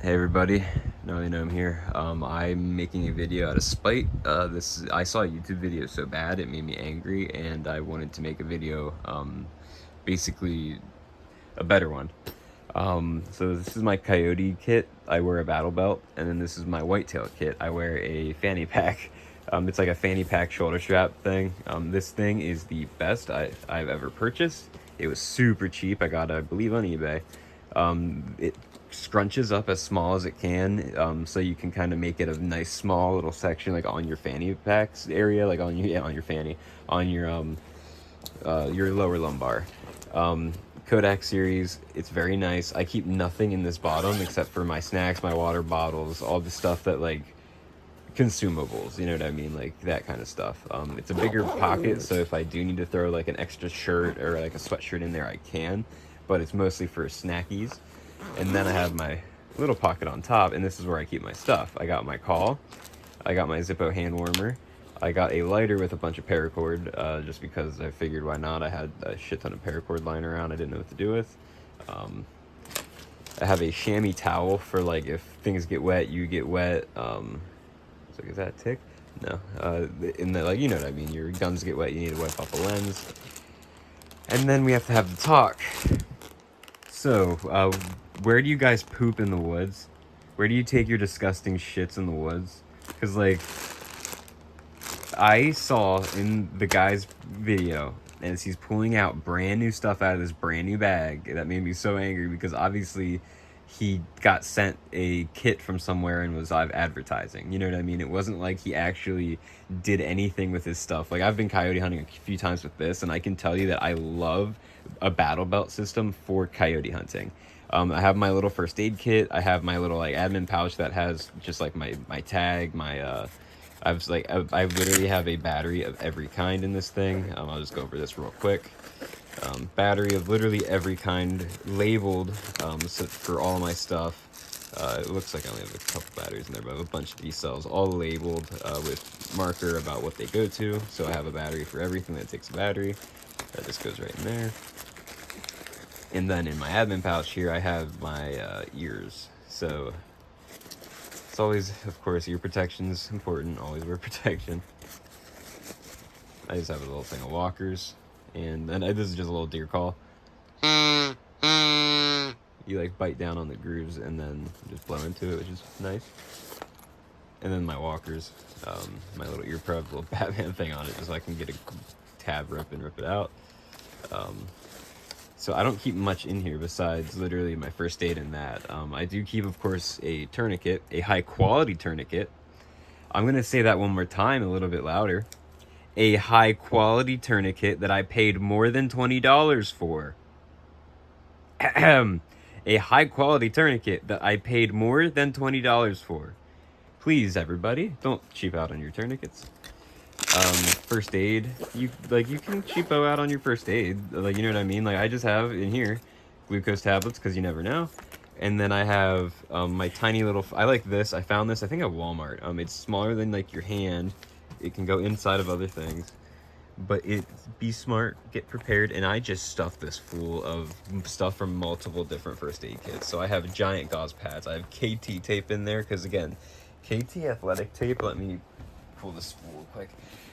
Hey everybody, now you know I'm here. I'm making a video out of spite. I saw a YouTube video so bad it made me angry, and I wanted to make a video, basically a better one. So this is my coyote kit. I wear a battle belt, and then this is my whitetail kit. I wear a fanny pack. It's like a fanny pack shoulder strap thing. This thing is the best I've ever purchased. It was super cheap. I got it, I believe, on eBay. It scrunches up as small as it can, so you can kind of make it a nice small little section, like on your fanny packs area, like on your fanny, on your lower lumbar. Kodak series, it's very nice. I keep nothing in this bottom except for my snacks, my water bottles, all the stuff that like consumables, you know what I mean, like that kind of stuff. It's a bigger pocket, so if I do need to throw like an extra shirt or like a sweatshirt in there, I can, but it's mostly for snackies. And then I have my little pocket on top, and this is where I keep my stuff. I got my call, I got my Zippo hand warmer, I got a lighter with a bunch of paracord, just because I figured why not. I had a shit ton of paracord lying around I didn't know what to do with. I have a chamois towel for like if things get wet, you get wet. It's like, is that a tick? No. In the, like, you know what I mean. Your guns get wet, you need to wipe off a lens. And then we have to have the talk. So, where do you guys poop in the woods? Where do you take your disgusting shits in the woods? Because, like, I saw in the guy's video, as he's pulling out brand new stuff out of this brand new bag, that made me so angry because obviously he got sent a kit from somewhere and was advertising. You know what I mean? It wasn't like he actually did anything with his stuff. Like, I've been coyote hunting a few times with this, and I can tell you that I love a battle belt system for coyote hunting. I have my little first aid kit. I have my little like admin pouch that has just like my tag, I literally have a battery of every kind in this thing. I'll just go over this real quick. Battery of literally every kind labeled, so for all my stuff. It looks like I only have a couple batteries in there, but I have a bunch of these cells all labeled with marker about what they go to. So I have a battery for everything that takes a battery. That just goes right in there. And then in my admin pouch here, I have my ears. So it's always, of course, ear protection is important. Always wear protection. I just have a little thing of walkers. And then this is just a little deer call. You like bite down on the grooves and then just blow into it, which is nice. And then my walkers, my little ear probe, little Batman thing on it, just so I can get a tab rip and rip it out. So I don't keep much in here besides literally my first aid and that. I do keep, of course, a tourniquet, a high quality tourniquet. I'm going to say that one more time a little bit louder. A high quality tourniquet that I paid more than $20 for. A high quality tourniquet that I paid more than $20 for. Please, everybody, don't cheap out on your tourniquets. First aid, you can cheapo out on your first aid, like, you know what I mean. Like, I just have in here glucose tablets because you never know, and then I have my tiny little. I like this. I found this, I think, at Walmart. It's smaller than like your hand. It can go inside of other things, but be smart, get prepared, and I just stuffed this full of stuff from multiple different first aid kits. So I have giant gauze pads. I have KT tape in there because, again, KT athletic tape. Let me pull this real quick.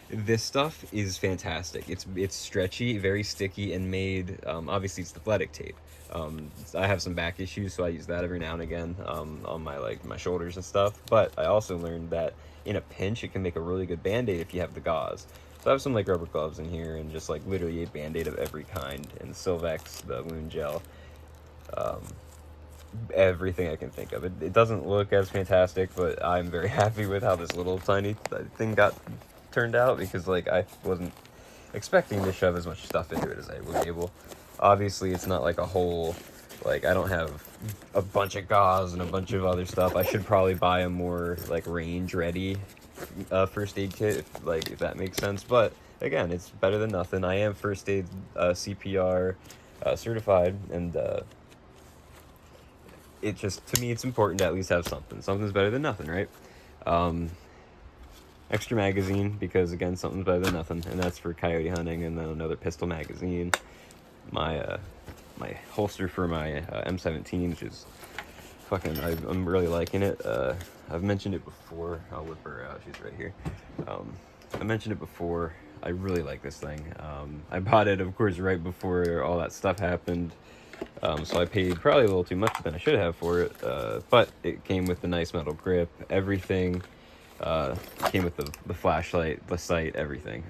This stuff is fantastic. It's stretchy, very sticky, and made. Obviously, it's athletic tape. I have some back issues, so I use that every now and again on my shoulders and stuff. But I also learned that in a pinch, it can make a really good band-aid if you have the gauze. So I have some like rubber gloves in here, and just like literally a band-aid of every kind, and Silvex, the wound gel. Everything I can think of. It doesn't look as fantastic, but I'm very happy with how this little tiny thing got turned out, because like I wasn't expecting to shove as much stuff into it as I was able. Obviously, it's not like a whole, like, I don't have a bunch of gauze and a bunch of other stuff. I should probably buy a more like range ready first aid kit, if that makes sense. But again, it's better than nothing. I am first aid CPR certified, and it just, to me, it's important to at least have something. Something's better than nothing, right? Extra magazine, because again, something's better than nothing, and that's for coyote hunting. And then another pistol magazine. My holster for my M17, which is I'm really liking it. I've mentioned it before. I'll whip her out. She's right here. I mentioned it before. I really like this thing. I bought it, of course, right before all that stuff happened. So I paid probably a little too much than I should have for it. But it came with the nice metal grip, everything. Came with the flashlight, the sight, everything.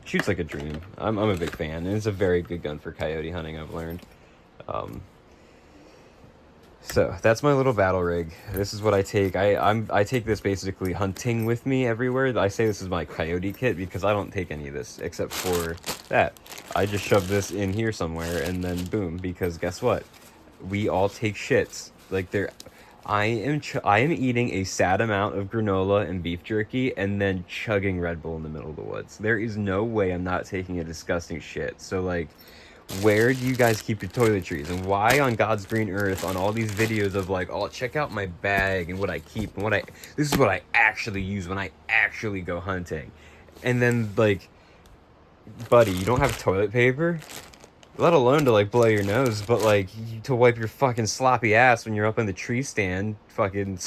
Shoots like a dream. I'm a big fan, and it's a very good gun for coyote hunting, I've learned. So that's my little battle rig. This is what I take. I take this basically hunting with me everywhere. I say this is my coyote kit because I don't take any of this except for that. I just shove this in here somewhere and then boom. Because guess what? We all take shits. Like I am eating a sad amount of granola and beef jerky and then chugging Red Bull in the middle of the woods. There is no way I'm not taking a disgusting shit. So like, where do you guys keep your toiletries, and why on God's green earth on all these videos of like, oh, check out my bag and what I keep and this is what I actually use when I actually go hunting, and then like, buddy, you don't have toilet paper, let alone to like blow your nose, but like to wipe your fucking sloppy ass when you're up in the tree stand fucking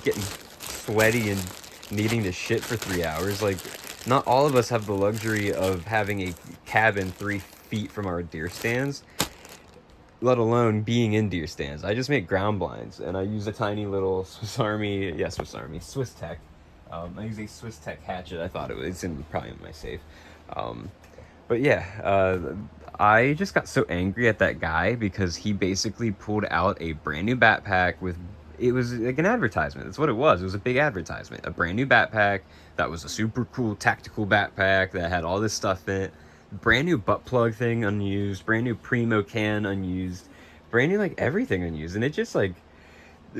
getting sweaty and needing to shit for 3 hours. Like, not all of us have the luxury of having a cabin 3 feet from our deer stands, let alone being in deer stands. I just make ground blinds, and I use a tiny little Swiss Tech. I use a Swiss Tech hatchet. I thought it's probably in my safe. But yeah, I just got so angry at that guy because he basically pulled out a brand new backpack with, it was like an advertisement. That's what it was. It was a big advertisement. A brand new backpack that was a super cool tactical backpack that had all this stuff in it. Brand new butt plug thing unused. Brand new Primo can unused. Brand new like everything unused. And it just like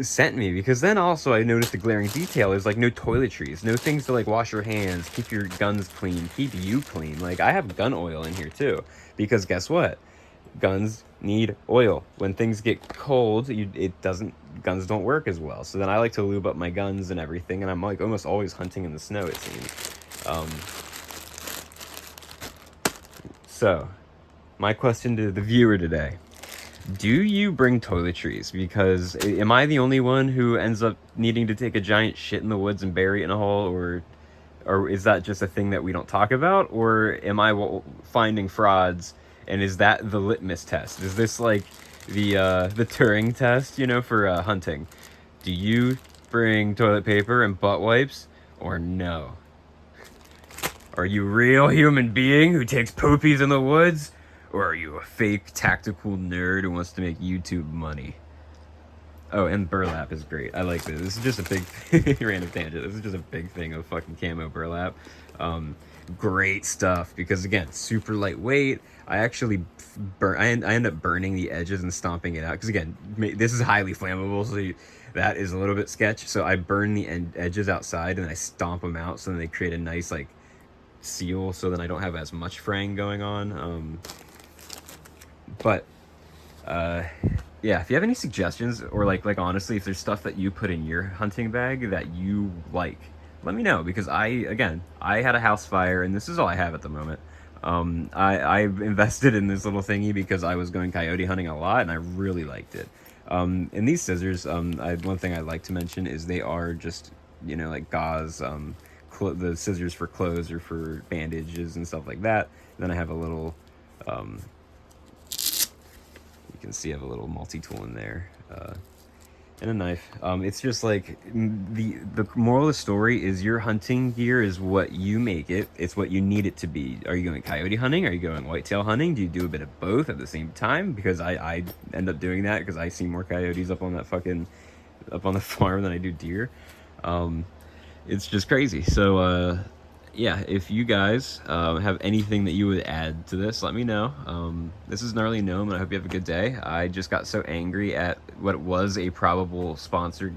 sent me, because then also I noticed the glaring detail is like no toiletries, no things to like wash your hands, keep your guns clean, keep you clean. Like, I have gun oil in here too, because guess what? Guns need oil. When things get cold, guns don't work as well. So then I like to lube up my guns and everything, and I'm like almost always hunting in the snow, it seems. So my question to the viewer today: do you bring toiletries? Because am I the only one who ends up needing to take a giant shit in the woods and bury it in a hole, or is that just a thing that we don't talk about, or am I finding frauds, and is that the litmus test? Is this like the Turing test, for hunting? Do you bring toilet paper and butt wipes, or no? Are you a real human being who takes poopies in the woods? Or are you a fake tactical nerd who wants to make YouTube money? Oh, and burlap is great. I like this. This is just a big random tangent. This is just a big thing of fucking camo burlap. Great stuff, because again, super lightweight. I actually I end up burning the edges and stomping it out, because again, this is highly flammable, so that is a little bit sketch. So I burn the edges outside and I stomp them out, so then they create a nice like seal, so then I don't have as much fraying going on. But yeah, if you have any suggestions, or like honestly, if there's stuff that you put in your hunting bag that you like, let me know, because I had a house fire and this is all I have at the moment. I invested in this little thingy because I was going coyote hunting a lot and I really liked it. And these scissors, one thing I'd like to mention is they are just, like gauze, the scissors for clothes or for bandages and stuff like that. And then I have a little, you can see I have a little multi-tool in there, and a knife. It's just like, the moral of the story is your hunting gear is what you make it. It's what you need it to be. Are you going coyote hunting? Are you going whitetail hunting? Do you do a bit of both at the same time? Because I end up doing that because I see more coyotes up on the farm than I do deer. It's just crazy. So yeah, if you guys have anything that you would add to this, let me know. This is Gnarly Gnome, and I hope you have a good day. I just got so angry at what was a probable sponsored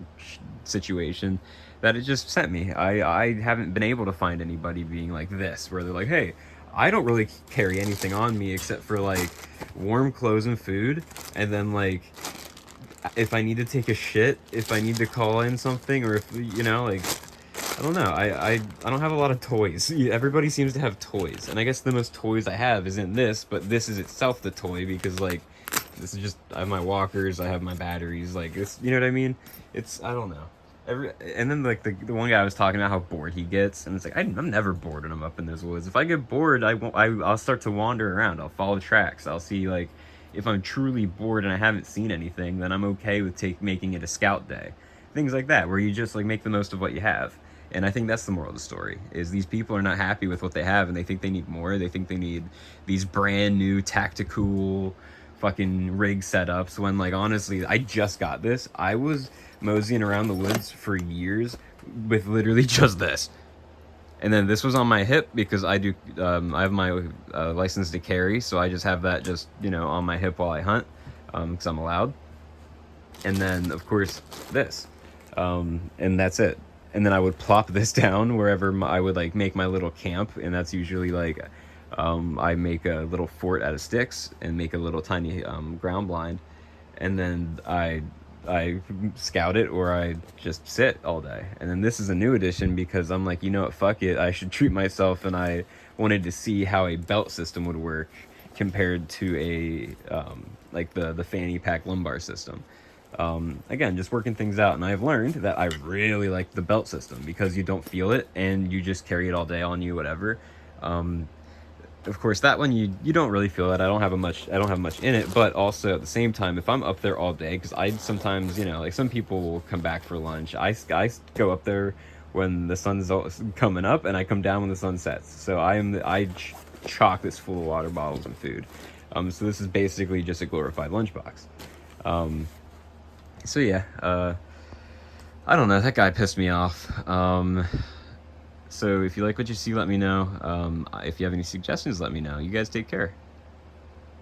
situation that it just sent me. I haven't been able to find anybody being like this, where they're like, hey, I don't really carry anything on me except for like warm clothes and food, and then like if I need to take a shit, if I need to call in something, or if like, I don't know. I don't have a lot of toys. Everybody seems to have toys, and I guess the most toys I have isn't this, but this is itself the toy, because like This is just, I have my walkers, I have my batteries, like, it's, you know what I mean? It's, I don't know. And then like the one guy was talking about how bored he gets, and it's like I'm never bored when I'm up in those woods. If I get bored, I'll start to wander around. I'll follow tracks. I'll see, like, if I'm truly bored and I haven't seen anything, then I'm okay with making it a scout day, things like that, where you just like make the most of what you have. And I think that's the moral of the story: is these people are not happy with what they have, and they think they need more. They think they need these brand new tactical fucking rig setups, when, like, honestly, I just got this. I was moseying around the woods for years with literally just this. And then this was on my hip because I have my license to carry, so I just have that just, on my hip while I hunt, because I'm allowed. And then, of course, this. And that's it. And then I would plop this down wherever I would, like, make my little camp, and that's usually, like, I make a little fort out of sticks and make a little tiny ground blind, and then I scout it, or I just sit all day. And then this is a new addition because I'm like, you know what, fuck it, I should treat myself, and I wanted to see how a belt system would work compared to a like the fanny pack lumbar system. Again, just working things out, and I've learned that I really like the belt system because you don't feel it and you just carry it all day on you, whatever. Of course, that one you don't really feel it. I don't have much in it, but also at the same time, if I'm up there all day, because I sometimes, like, some people will come back for lunch. I go up there when the sun's coming up, and I come down when the sun sets. So I chock this full of water bottles and food. So this is basically just a glorified lunchbox. So yeah, I don't know. That guy pissed me off. So if you like what you see, let me know. If you have any suggestions, let me know. You guys take care.